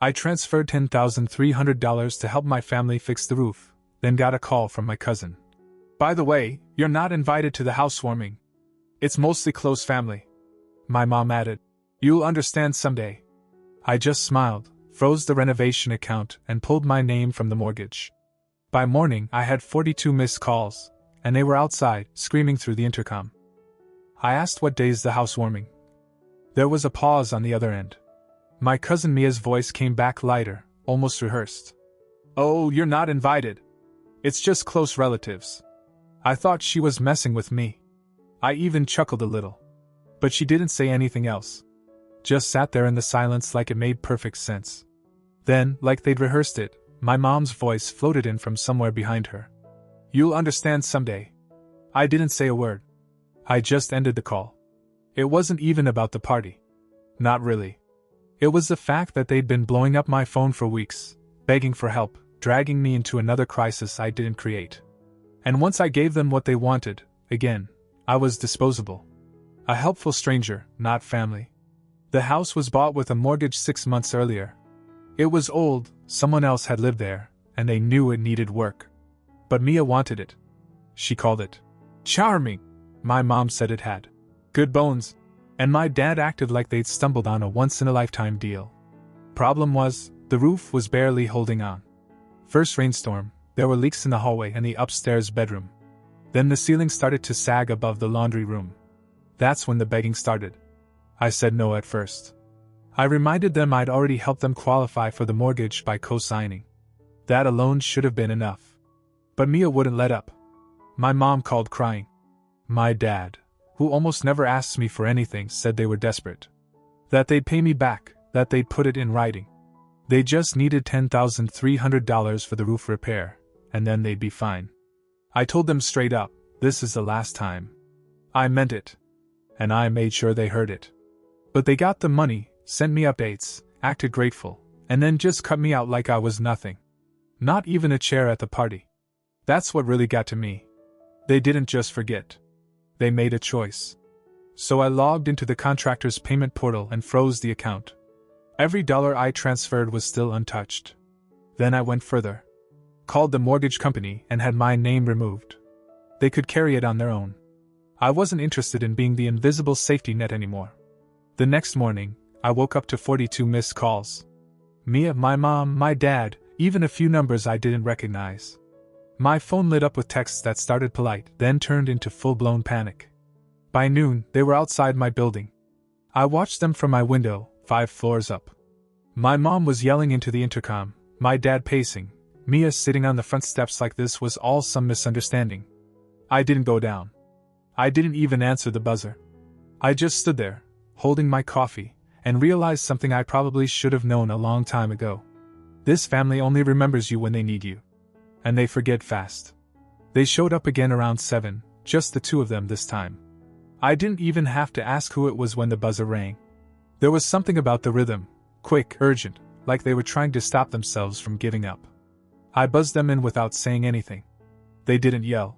I transferred $10,300 to help my family fix the roof, then got a call from my cousin. By the way, you're not invited to the housewarming. It's mostly close family. My mom added. You'll understand someday. I just smiled, froze the renovation account, and pulled my name from the mortgage. By morning, I had 42 missed calls, and they were outside, screaming through the intercom. I asked what day's the housewarming. There was a pause on the other end. My cousin Mia's voice came back lighter, almost rehearsed. Oh, you're not invited. It's just close relatives. I thought she was messing with me. I even chuckled a little. But she didn't say anything else. Just sat there in the silence like it made perfect sense. Then, like they'd rehearsed it, my mom's voice floated in from somewhere behind her. You'll understand someday. I didn't say a word. I just ended the call. It wasn't even about the party. Not really. It was the fact that they'd been blowing up my phone for weeks, begging for help, dragging me into another crisis I didn't create. And once I gave them what they wanted, again, I was disposable. A helpful stranger, not family. The house was bought with a mortgage 6 months earlier. It was old, someone else had lived there, and they knew it needed work. But Mia wanted it. She called it charming. My mom said it had good bones, and my dad acted like they'd stumbled on a once-in-a-lifetime deal. Problem was, the roof was barely holding on. First rainstorm, there were leaks in the hallway and the upstairs bedroom. Then the ceiling started to sag above the laundry room. That's when the begging started. I said no at first. I reminded them I'd already helped them qualify for the mortgage by co-signing. That alone should have been enough. But Mia wouldn't let up. My mom called crying. My dad, who almost never asks me for anything, said they were desperate. That they'd pay me back, that they'd put it in writing. They just needed $10,300 for the roof repair, and then they'd be fine. I told them straight up, this is the last time. I meant it. And I made sure they heard it. But they got the money, sent me updates, acted grateful, and then just cut me out like I was nothing. Not even a chair at the party. That's what really got to me. They didn't just forget. They made a choice. So I logged into the contractor's payment portal and froze the account. Every dollar I transferred was still untouched. Then I went further. Called the mortgage company and had my name removed. They could carry it on their own. I wasn't interested in being the invisible safety net anymore. The next morning, I woke up to 42 missed calls. Mia, my mom, my dad, even a few numbers I didn't recognize. My phone lit up with texts that started polite, then turned into full-blown panic. By noon, they were outside my building. I watched them from my window, 5 floors up. My mom was yelling into the intercom, my dad pacing, Mia sitting on the front steps like this was all some misunderstanding. I didn't go down. I didn't even answer the buzzer. I just stood there, holding my coffee, and realized something I probably should have known a long time ago. This family only remembers you when they need you. And they forget fast. They showed up again around 7, just the two of them this time. I didn't even have to ask who it was when the buzzer rang. There was something about the rhythm, quick, urgent, like they were trying to stop themselves from giving up. I buzzed them in without saying anything. They didn't yell.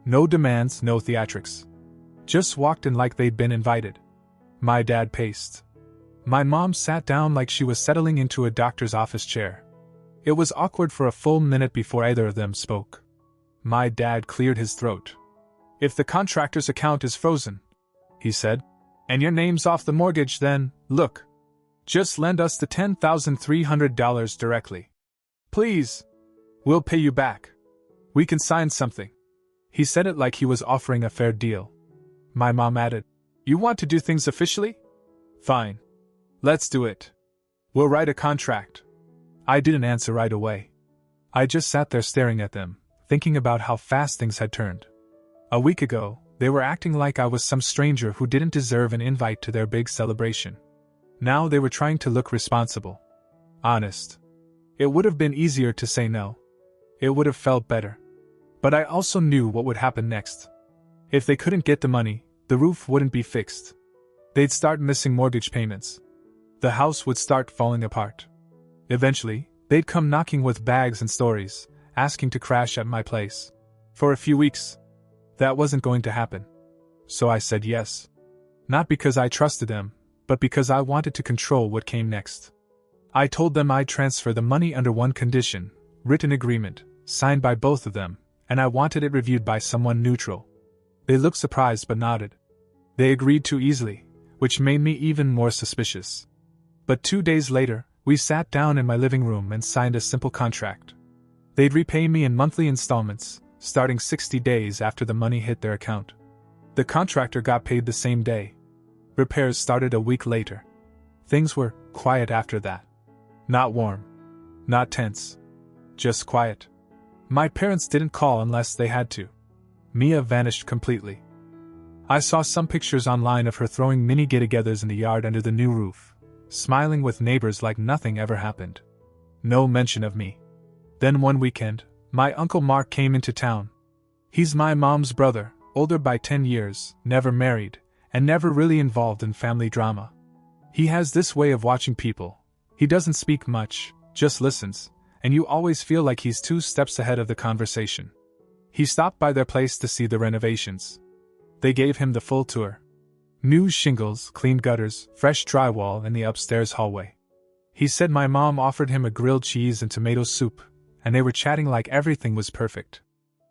No demands, no theatrics. Just walked in like they'd been invited. My dad paced. My mom sat down like she was settling into a doctor's office chair. It was awkward for a full minute before either of them spoke. My dad cleared his throat. If the contractor's account is frozen, he said, and your name's off the mortgage, then, look. Just lend us the $10,300 directly. Please. We'll pay you back. We can sign something. He said it like he was offering a fair deal. My mom added, You want to do things officially? Fine. Let's do it. We'll write a contract. I didn't answer right away. I just sat there staring at them, thinking about how fast things had turned. A week ago, they were acting like I was some stranger who didn't deserve an invite to their big celebration. Now they were trying to look responsible. Honest. It would have been easier to say no. It would have felt better. But I also knew what would happen next. If they couldn't get the money, the roof wouldn't be fixed. They'd start missing mortgage payments. The house would start falling apart. Eventually, they'd come knocking with bags and stories, asking to crash at my place. For a few weeks. That wasn't going to happen. So I said yes. Not because I trusted them, but because I wanted to control what came next. I told them I'd transfer the money under one condition, written agreement, signed by both of them, and I wanted it reviewed by someone neutral. They looked surprised but nodded. They agreed too easily, which made me even more suspicious. But 2 days later, we sat down in my living room and signed a simple contract. They'd repay me in monthly installments, starting 60 days after the money hit their account. The contractor got paid the same day. Repairs started a week later. Things were quiet after that. Not warm. Not tense. Just quiet. My parents didn't call unless they had to. Mia vanished completely. I saw some pictures online of her throwing mini get-togethers in the yard under the new roof, smiling with neighbors like nothing ever happened. No mention of me. Then one weekend, my Uncle Mark came into town. He's my mom's brother, older by 10 years, never married, and never really involved in family drama. He has this way of watching people. He doesn't speak much, just listens, and you always feel like he's 2 steps ahead of the conversation. He stopped by their place to see the renovations. They gave him the full tour. New shingles, cleaned gutters, fresh drywall in the upstairs hallway. He said my mom offered him a grilled cheese and tomato soup, and they were chatting like everything was perfect.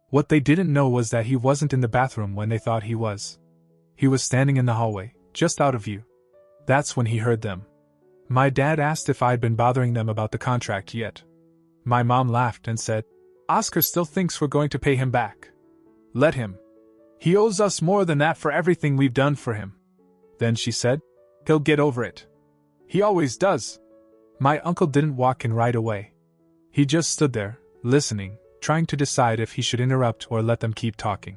What they didn't know was that he wasn't in the bathroom when they thought he was. He was standing in the hallway, just out of view. That's when he heard them. My dad asked if I'd been bothering them about the contract yet. My mom laughed and said, "Oscar still thinks we're going to pay him back. Let him. He owes us more than that for everything we've done for him." Then she said, "He'll get over it. He always does." My uncle didn't walk in right away. He just stood there, listening, trying to decide if he should interrupt or let them keep talking.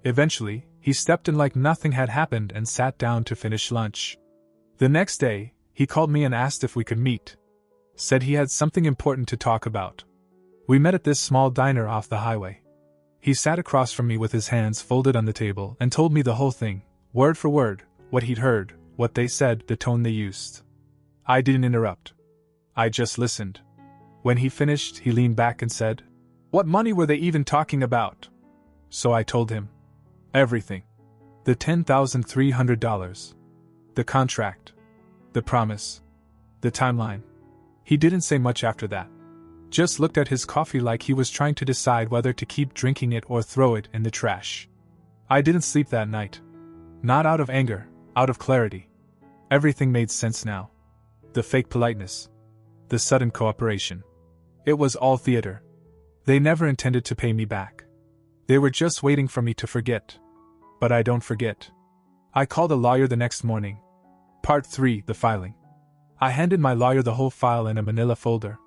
Eventually, he stepped in like nothing had happened and sat down to finish lunch. The next day, he called me and asked if we could meet. Said he had something important to talk about. We met at this small diner off the highway. He sat across from me with his hands folded on the table and told me the whole thing, word for word, what he'd heard, what they said, the tone they used. I didn't interrupt. I just listened. When he finished, he leaned back and said, "What money were they even talking about?" So I told him. Everything. The $10,300. The contract. The promise. The timeline. He didn't say much after that. Just looked at his coffee like he was trying to decide whether to keep drinking it or throw it in the trash. I didn't sleep that night. Not out of anger, out of clarity. Everything made sense now. The fake politeness. The sudden cooperation. It was all theater. They never intended to pay me back. They were just waiting for me to forget. But I don't forget. I called a lawyer the next morning. Part 3, the filing. I handed my lawyer the whole file in a manila folder.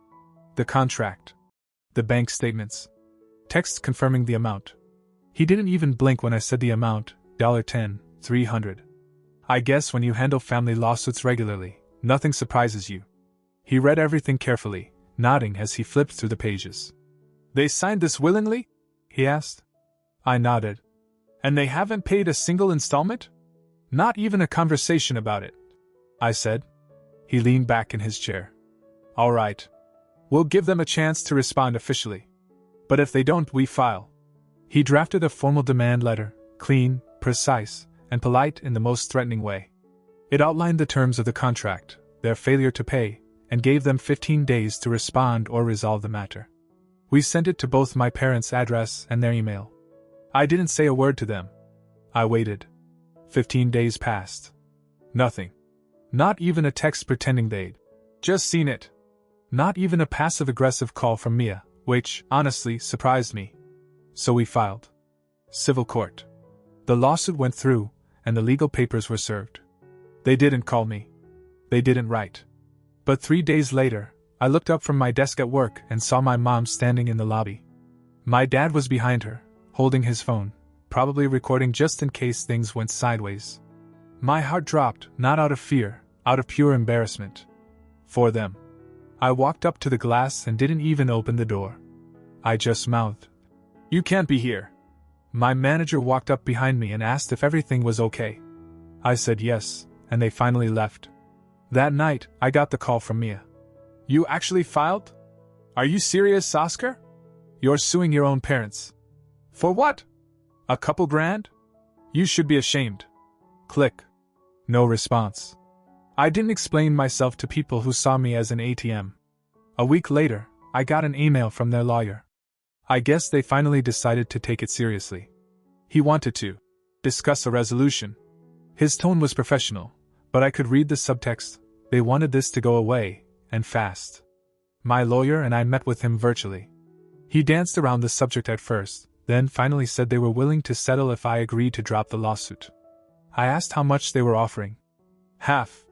The contract. The bank statements. Text confirming the amount. He didn't even blink when I said the amount, $10,300. I guess when you handle family lawsuits regularly, nothing surprises you. He read everything carefully, nodding as he flipped through the pages. "They signed this willingly?" he asked. I nodded. "And they haven't paid a single installment? Not even a conversation about it?" I said. He leaned back in his chair. "All right. We'll give them a chance to respond officially. But if they don't, we file." He drafted a formal demand letter, clean, precise, and polite in the most threatening way. It outlined the terms of the contract, their failure to pay, and gave them 15 days to respond or resolve the matter. We sent it to both my parents' address and their email. I didn't say a word to them. I waited. 15 days passed. Nothing. Not even a text pretending they'd just seen it. Not even a passive-aggressive call from Mia, which, honestly, surprised me. So we filed. Civil court. The lawsuit went through, and the legal papers were served. They didn't call me. They didn't write. But 3 days later, I looked up from my desk at work and saw my mom standing in the lobby. My dad was behind her, holding his phone, probably recording just in case things went sideways. My heart dropped, not out of fear, out of pure embarrassment. For them. I walked up to the glass and didn't even open the door. I just mouthed, "You can't be here." My manager walked up behind me and asked if everything was okay. I said yes, and they finally left. That night, I got the call from Mia. "You actually filed? Are you serious, Oscar? You're suing your own parents. For what? A couple grand? You should be ashamed." Click. No response. I didn't explain myself to people who saw me as an ATM. A week later, I got an email from their lawyer. I guess they finally decided to take it seriously. He wanted to discuss a resolution. His tone was professional, but I could read the subtext. They wanted this to go away, and fast. My lawyer and I met with him virtually. He danced around the subject at first, then finally said they were willing to settle if I agreed to drop the lawsuit. I asked how much they were offering. Half,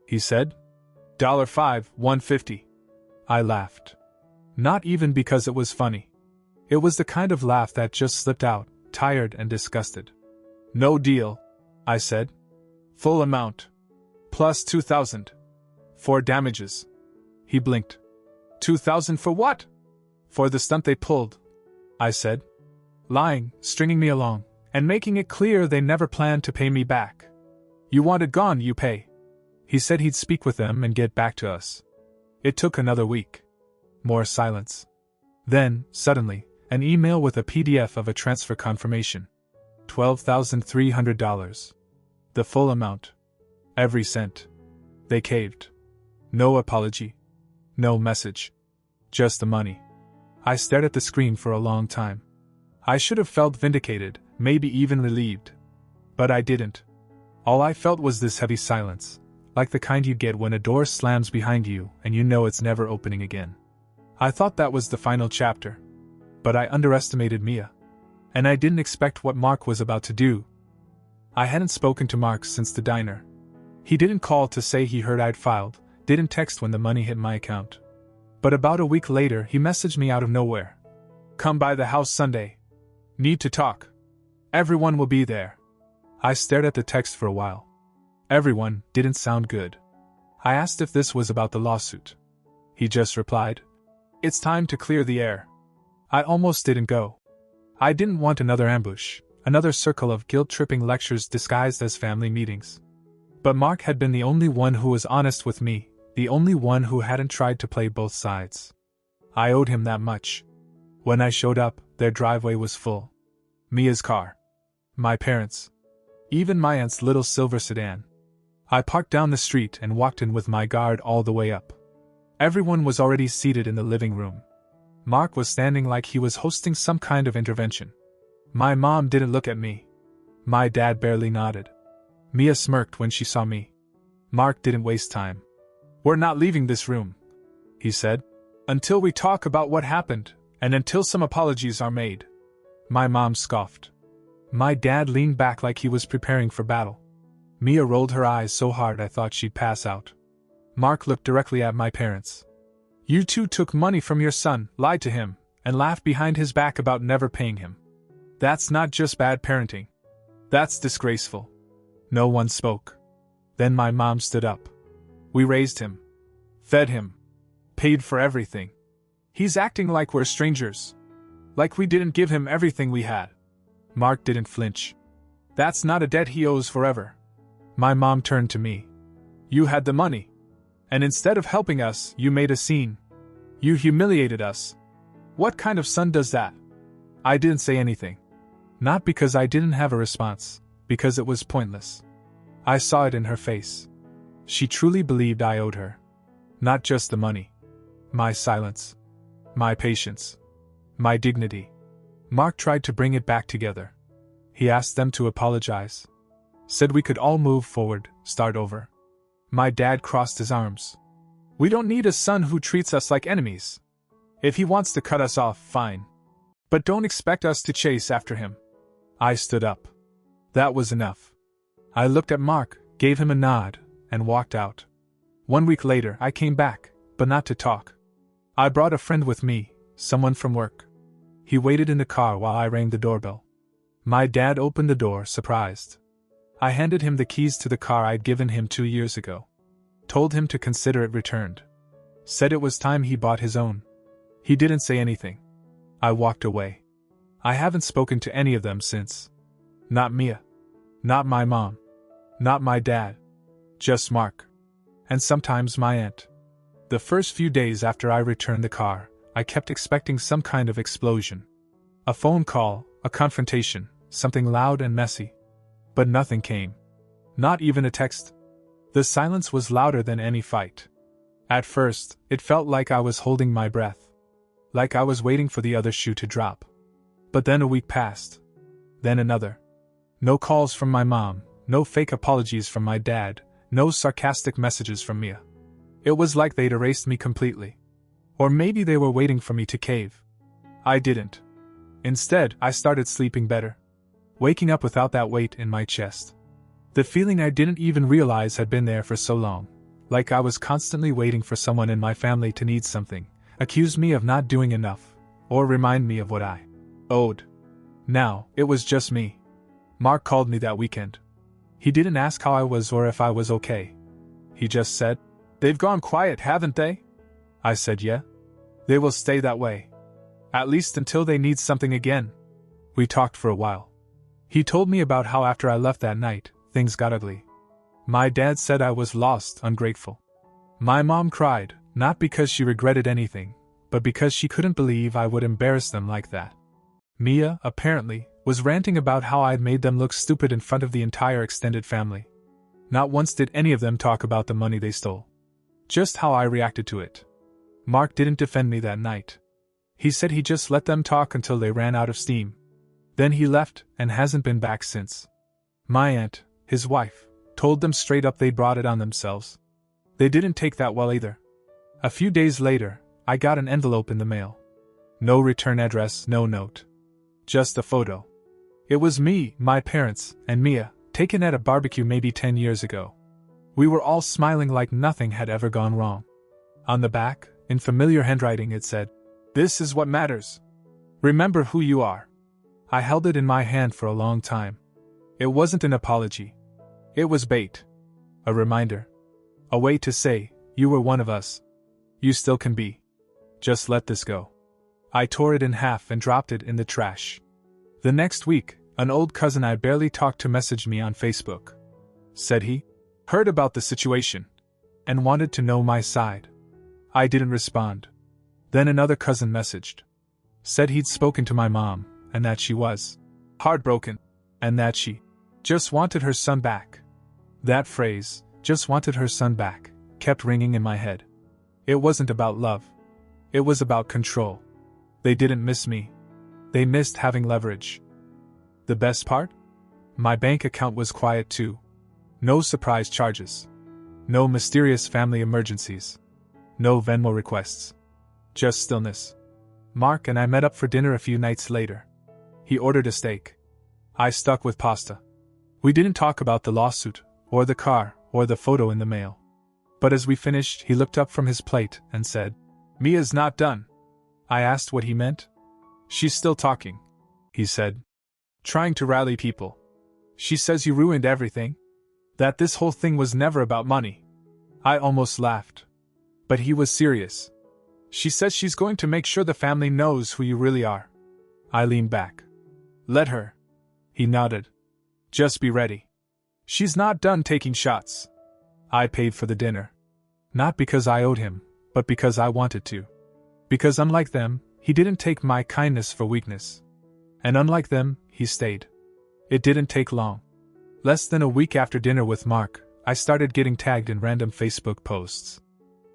he said. $5, $150. I laughed. Not even because it was funny. It was the kind of laugh that just slipped out, tired and disgusted. No deal, I said. Full amount. Plus $2,000. For damages. He blinked. $2,000 for what? For the stunt they pulled, I said. Lying, stringing me along, and making it clear they never planned to pay me back. You want it gone, you pay. He said he'd speak with them and get back to us. It took another week. More silence. Then, suddenly, an email with a PDF of a transfer confirmation. $12,300. The full amount. Every cent. They caved. No apology. No message. Just the money. I stared at the screen for a long time. I should have felt vindicated, maybe even relieved. But I didn't. All I felt was this heavy silence, like the kind you get when a door slams behind you and you know it's never opening again. I thought that was the final chapter. But I underestimated Mia. And I didn't expect what Mark was about to do. I hadn't spoken to Mark since the diner. He didn't call to say he heard I'd filed, didn't text when the money hit my account. But about a week later he messaged me out of nowhere. Come by the house Sunday. Need to talk. Everyone will be there. I stared at the text for a while. Everyone didn't sound good. I asked if this was about the lawsuit. He just replied, "It's time to clear the air." I almost didn't go. I didn't want another ambush, another circle of guilt-tripping lectures disguised as family meetings. But Mark had been the only one who was honest with me, the only one who hadn't tried to play both sides. I owed him that much. When I showed up, their driveway was full. Mia's car. My parents'. Even my aunt's little silver sedan. I parked down the street and walked in with my guard all the way up. Everyone was already seated in the living room. Mark was standing like he was hosting some kind of intervention. My mom didn't look at me. My dad barely nodded. Mia smirked when she saw me. Mark didn't waste time. "We're not leaving this room," he said, "until we talk about what happened, and until some apologies are made." My mom scoffed. My dad leaned back like he was preparing for battle. Mia rolled her eyes so hard I thought she'd pass out. Mark looked directly at my parents. "You two took money from your son, lied to him, and laughed behind his back about never paying him. That's not just bad parenting. That's disgraceful." No one spoke. Then my mom stood up. "We raised him. Fed him. Paid for everything. He's acting like we're strangers. Like we didn't give him everything we had." Mark didn't flinch. "That's not a debt he owes forever." My mom turned to me. "You had the money. And instead of helping us, you made a scene. You humiliated us. What kind of son does that?" I didn't say anything. Not because I didn't have a response, because it was pointless. I saw it in her face. She truly believed I owed her. Not just the money. My silence. My patience. My dignity. Mark tried to bring it back together. He asked them to apologize. Said we could all move forward, start over. My dad crossed his arms. "We don't need a son who treats us like enemies. If he wants to cut us off, fine. But don't expect us to chase after him." I stood up. That was enough. I looked at Mark, gave him a nod, and walked out. 1 week later, I came back, but not to talk. I brought a friend with me, someone from work. He waited in the car while I rang the doorbell. My dad opened the door, surprised. I handed him the keys to the car I'd given him 2 years ago. Told him to consider it returned. Said it was time he bought his own. He didn't say anything. I walked away. I haven't spoken to any of them since. Not Mia. Not my mom. Not my dad. Just Mark. And sometimes my aunt. The first few days after I returned the car, I kept expecting some kind of explosion. A phone call, a confrontation, something loud and messy. But nothing came. Not even a text. The silence was louder than any fight. At first, it felt like I was holding my breath. Like I was waiting for the other shoe to drop. But then a week passed. Then another. No calls from my mom, no fake apologies from my dad, no sarcastic messages from Mia. It was like they'd erased me completely. Or maybe they were waiting for me to cave. I didn't. Instead, I started sleeping better. Waking up without that weight in my chest. The feeling I didn't even realize had been there for so long. Like I was constantly waiting for someone in my family to need something, accuse me of not doing enough, or remind me of what I owed. Now, it was just me. Mark called me that weekend. He didn't ask how I was or if I was okay. He just said, "They've gone quiet, haven't they?" I said, "Yeah. They will stay that way. At least until they need something again." We talked for a while. He told me about how after I left that night, things got ugly. My dad said I was lost, ungrateful. My mom cried, not because she regretted anything, but because she couldn't believe I would embarrass them like that. Mia, apparently, was ranting about how I'd made them look stupid in front of the entire extended family. Not once did any of them talk about the money they stole. Just how I reacted to it. Mark didn't defend me that night. He said he just let them talk until they ran out of steam. Then he left and hasn't been back since. My aunt, his wife, told them straight up they brought it on themselves. They didn't take that well either. A few days later, I got an envelope in the mail. No return address, no note. Just a photo. It was me, my parents, and Mia, taken at a barbecue maybe 10 years ago. We were all smiling like nothing had ever gone wrong. On the back, in familiar handwriting, it said, "This is what matters. Remember who you are." I held it in my hand for a long time. It wasn't an apology. It was bait. A reminder. A way to say, you were one of us. You still can be. Just let this go. I tore it in half and dropped it in the trash. The next week, an old cousin I barely talked to messaged me on Facebook. Said he heard about the situation and wanted to know my side. I didn't respond. Then another cousin messaged. Said he'd spoken to my mom and that she was heartbroken and that she just wanted her son back. That phrase, "just wanted her son back," kept ringing in my head. It wasn't about love. It was about control. They didn't miss me. They missed having leverage. The best part? My bank account was quiet too. No surprise charges. No mysterious family emergencies. No Venmo requests. Just stillness. Mark and I met up for dinner a few nights later. He ordered a steak. I stuck with pasta. We didn't talk about the lawsuit, or the car, or the photo in the mail. But as we finished, he looked up from his plate and said, "Mia's not done." I asked what he meant. "She's still talking," he said. "Trying to rally people. She says you ruined everything. That this whole thing was never about money." I almost laughed. But he was serious. "She says she's going to make sure the family knows who you really are." I leaned back. "Let her." He nodded. "Just be ready. She's not done taking shots." I paid for the dinner. Not because I owed him, but because I wanted to. Because unlike them, he didn't take my kindness for weakness. And unlike them, he stayed. It didn't take long. Less than a week after dinner with Mark, I started getting tagged in random Facebook posts.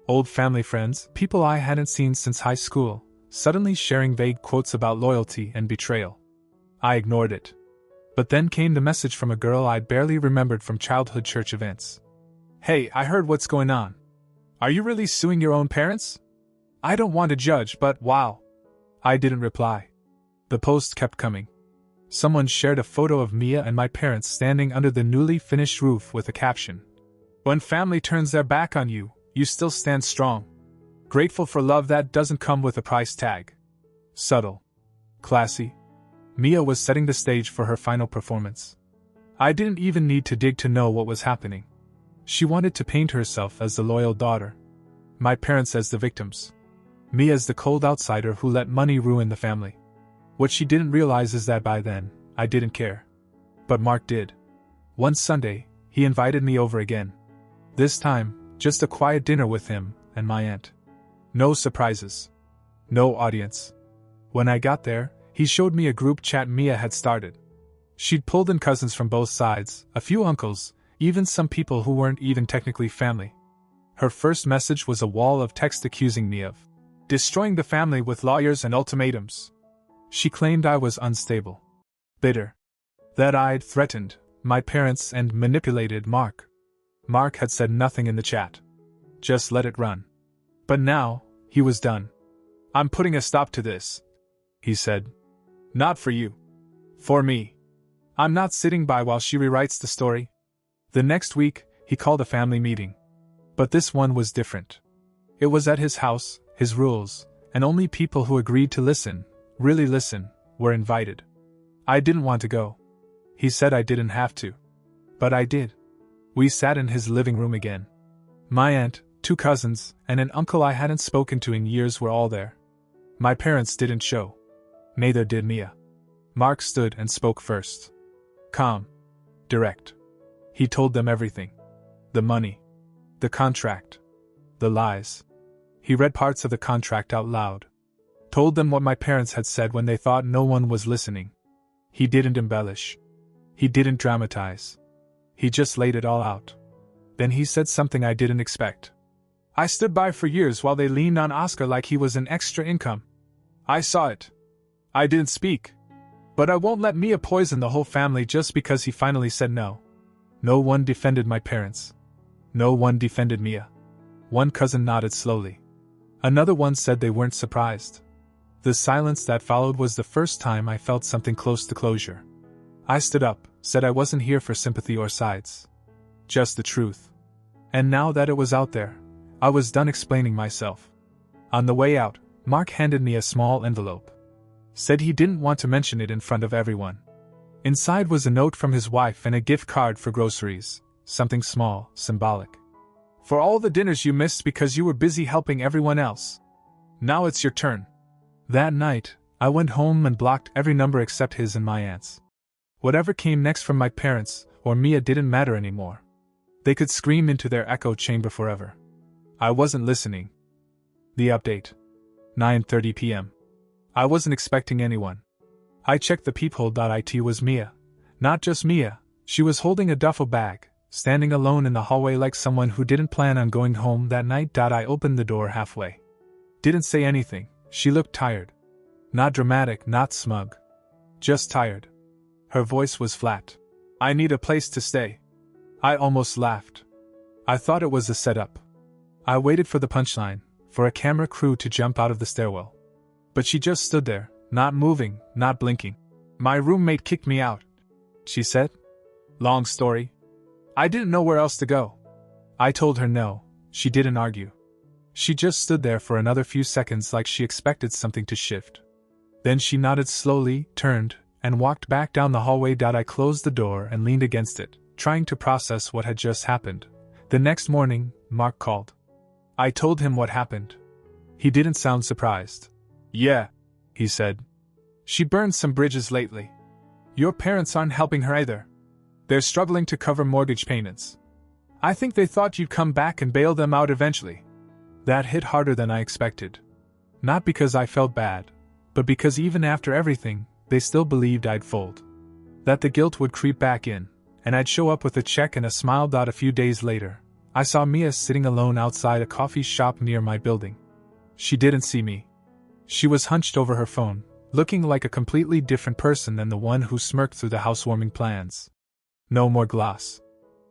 Old family friends, people I hadn't seen since high school, suddenly sharing vague quotes about loyalty and betrayal. I ignored it. But then came the message from a girl I'd barely remembered from childhood church events. "Hey, I heard what's going on. Are you really suing your own parents? I don't want to judge, but wow." I didn't reply. The post kept coming. Someone shared a photo of Mia and my parents standing under the newly finished roof with a caption. "When family turns their back on you, you still stand strong. Grateful for love that doesn't come with a price tag." Subtle. Classy. Mia was setting the stage for her final performance. I didn't even need to dig to know what was happening. She wanted to paint herself as the loyal daughter. My parents as the victims. Me as the cold outsider who let money ruin the family. What she didn't realize is that by then, I didn't care. But Mark did. One Sunday, he invited me over again. This time, just a quiet dinner with him and my aunt. No surprises. No audience. When I got there, he showed me a group chat Mia had started. She'd pulled in cousins from both sides, a few uncles, even some people who weren't even technically family. Her first message was a wall of text accusing me of destroying the family with lawyers and ultimatums. She claimed I was unstable, bitter, that I'd threatened my parents and manipulated Mark. Mark had said nothing in the chat. Just let it run. But now, he was done. I'm putting a stop to this, he said. Not for you. For me. I'm not sitting by while she rewrites the story. The next week, he called a family meeting. But this one was different. It was at his house, his rules, and only people who agreed to listen, really listen, were invited. I didn't want to go. He said I didn't have to. But I did. We sat in his living room again. My aunt, 2 cousins, and an uncle I hadn't spoken to in years were all there. My parents didn't show. Neither did Mia. Mark stood and spoke first. Calm. Direct. He told them everything. The money. The contract. The lies. He read parts of the contract out loud. Told them what my parents had said when they thought no one was listening. He didn't embellish. He didn't dramatize. He just laid it all out. Then he said something I didn't expect. I stood by for years while they leaned on Oscar like he was an extra income. I saw it. I didn't speak. But I won't let Mia poison the whole family just because he finally said no. No one defended my parents. No one defended Mia. One cousin nodded slowly. Another one said they weren't surprised. The silence that followed was the first time I felt something close to closure. I stood up, said I wasn't here for sympathy or sides. Just the truth. And now that it was out there, I was done explaining myself. On the way out, Mark handed me a small envelope. Said he didn't want to mention it in front of everyone. Inside was a note from his wife and a gift card for groceries, something small, symbolic. For all the dinners you missed because you were busy helping everyone else. Now it's your turn. That night, I went home and blocked every number except his and my aunt's. Whatever came next from my parents or Mia didn't matter anymore. They could scream into their echo chamber forever. I wasn't listening. The update. 9:30 p.m. I wasn't expecting anyone. I checked the peephole.it was Mia. Not just Mia, she was holding a duffel bag, standing alone in the hallway like someone who didn't plan on going home that night. I opened the door halfway. Didn't say anything, she looked tired. Not dramatic, not smug. Just tired. Her voice was flat. I need a place to stay. I almost laughed. I thought it was a setup. I waited for the punchline, for a camera crew to jump out of the stairwell. But she just stood there, not moving, not blinking. My roommate kicked me out, she said. Long story. I didn't know where else to go. I told her no. She didn't argue. She just stood there for another few seconds like she expected something to shift. Then she nodded slowly, turned, and walked back down the hallway. I closed the door and leaned against it, trying to process what had just happened. The next morning, Mark called. I told him what happened. He didn't sound surprised. Yeah, he said. She burned some bridges lately. Your parents aren't helping her either. They're struggling to cover mortgage payments. I think they thought you'd come back and bail them out eventually. That hit harder than I expected. Not because I felt bad, but because even after everything, they still believed I'd fold. That the guilt would creep back in, and I'd show up with a check and a smile. A few days later, I saw Mia sitting alone outside a coffee shop near my building. She didn't see me. She was hunched over her phone, looking like a completely different person than the one who smirked through the housewarming plans. No more gloss.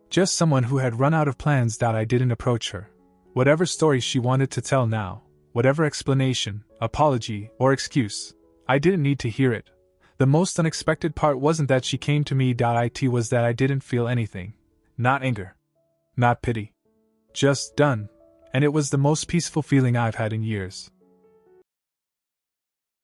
Just someone who had run out of plans. I didn't approach her. Whatever story she wanted to tell now, whatever explanation, apology, or excuse, I didn't need to hear it. The most unexpected part wasn't that she came to me. It was that I didn't feel anything. Not anger. Not pity. Just done. And it was the most peaceful feeling I've had in years.